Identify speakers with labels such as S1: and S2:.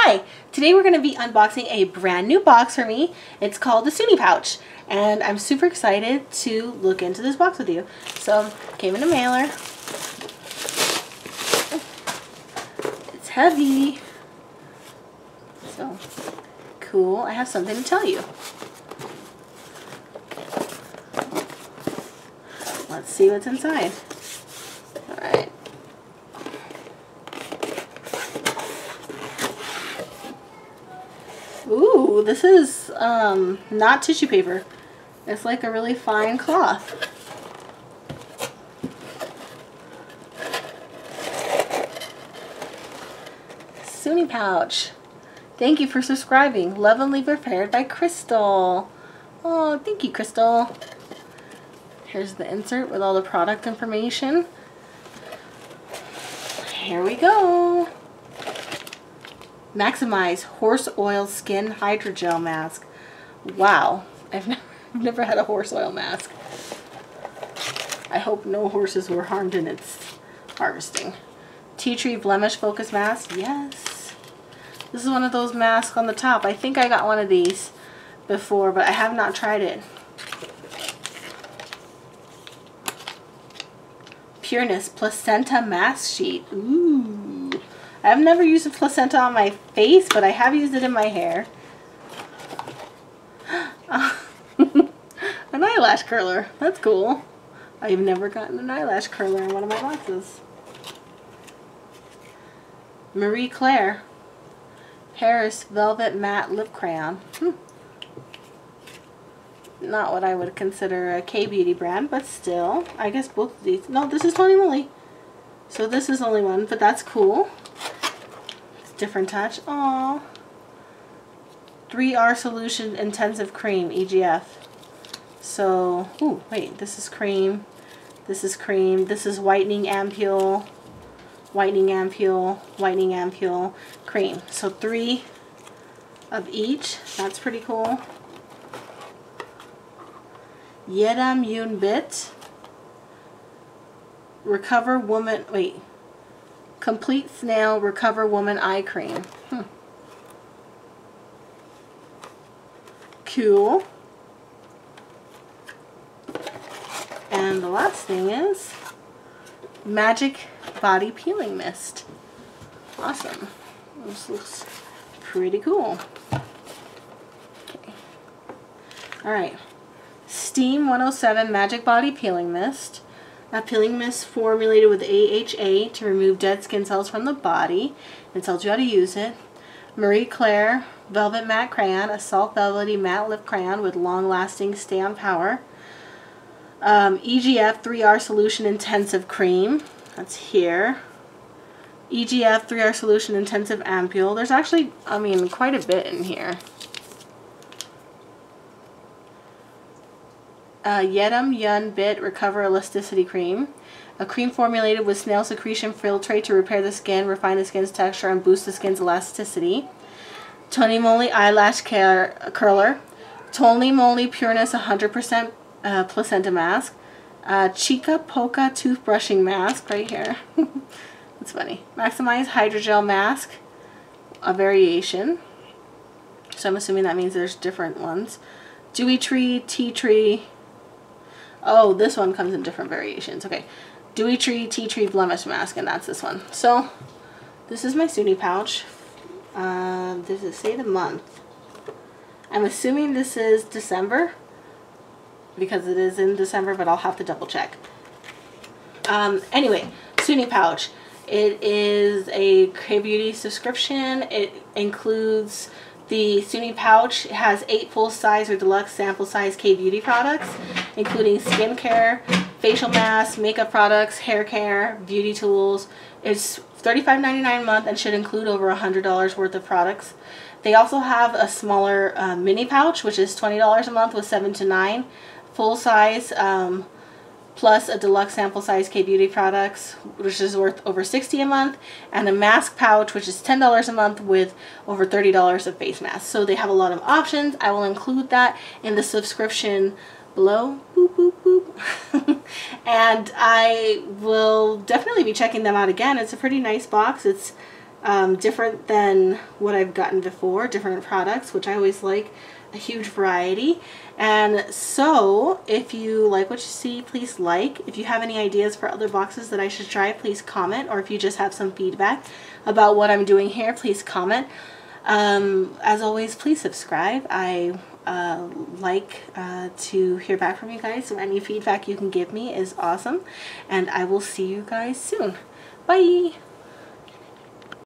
S1: Hi! Today we're going to be unboxing a brand new box for me. It's called the Sooni pouch, and I'm super excited to look into this box with you. So, came in a mailer. It's heavy. So, cool. I have something to tell you. Let's see what's inside. Alright. Ooh, this is not tissue paper. It's like a really fine cloth. Sooni pouch. Thank you for subscribing. Lovingly prepared by Crystal. Oh, thank you, Crystal. Here's the insert with all the product information. Here we go. Maximize Horse Oil Skin Hydrogel Mask. Wow, I've never had a horse oil mask. I hope no horses were harmed in its harvesting. Tea Tree Blemish Focus Mask. Yes. This is one of those masks on the top. I think I got one of these before, but I have not tried it. Pureness Placenta Mask Sheet. Ooh. I've never used a placenta on my face, but I have used it in my hair. An eyelash curler. That's cool. I've never gotten an eyelash curler in one of my boxes. Marie Claire Paris Velvet Matte Lip Crayon. Not what I would consider a K-beauty brand, but still. I guess both of these. No, this is Tony Moly. So this is only one, but that's cool. It's a different touch. Aww. 3R Solution Intensive Cream, EGF. So, ooh, wait, this is cream. This is cream. This is whitening ampule. Whitening ampule. Whitening ampule. Cream. So 3 of each. That's pretty cool. Yedam Yun Bit. Recover Woman, wait. Complete Snail Recover Woman Eye Cream. Cool. And the last thing is Magic Body Peeling Mist. Awesome. This looks pretty cool. Okay. Alright. Steam 107 Magic Body Peeling Mist. A peeling mist formulated with AHA to remove dead skin cells from the body. It tells you how to use it. Marie Claire Velvet Matte Crayon, a soft velvety matte lip crayon with long-lasting stay-on power. EGF 3R Solution Intensive Cream. That's here. EGF 3R Solution Intensive Ampule. There's actually, I mean, quite a bit in here. Yedam Yun Bit Recover Elasticity Cream. A cream formulated with snail secretion filtrate to repair the skin, refine the skin's texture, and boost the skin's elasticity. Tony Moly Eyelash Curler. Tony Moly Pureness 100% Placenta Mask. Chica Polka Toothbrushing Mask right here. That's funny. Maximize Hydrogel Mask. A variation. So I'm assuming that means there's different ones. Dewy Tree, Tea Tree. Oh, this one comes in different variations. Okay. Dewy Tree, Tea Tree Blemish Mask, and that's this one. So, this is my Sooni pouch. Does it say the month? I'm assuming this is December, because it is in December, but I'll have to double check. Anyway, Sooni pouch. It is a K-beauty subscription. It includes the Sooni pouch. It has 8 full-size or deluxe sample-size K-beauty products, including skincare, facial masks, makeup products, hair care, beauty tools. It's $35.99 a month and should include over $100 worth of products. They also have a smaller mini pouch, which is $20 a month with 7 to 9 full-size, plus a deluxe sample size K-beauty products, which is worth over $60 a month, and a mask pouch, which is $10 a month with over $30 of face masks. So they have a lot of options. I will include that in the subscription below. Boop, boop, boop. And I will definitely be checking them out again. It's a pretty nice box. It's different than what I've gotten before, different products, which I always like a huge variety. And so if you like what you see, please like. If you have any ideas for other boxes that I should try, please comment, or if you just have some feedback about what I'm doing here, please comment. As always, please subscribe. I like to hear back from you guys, so any feedback you can give me is awesome, and I will see you guys soon. Bye!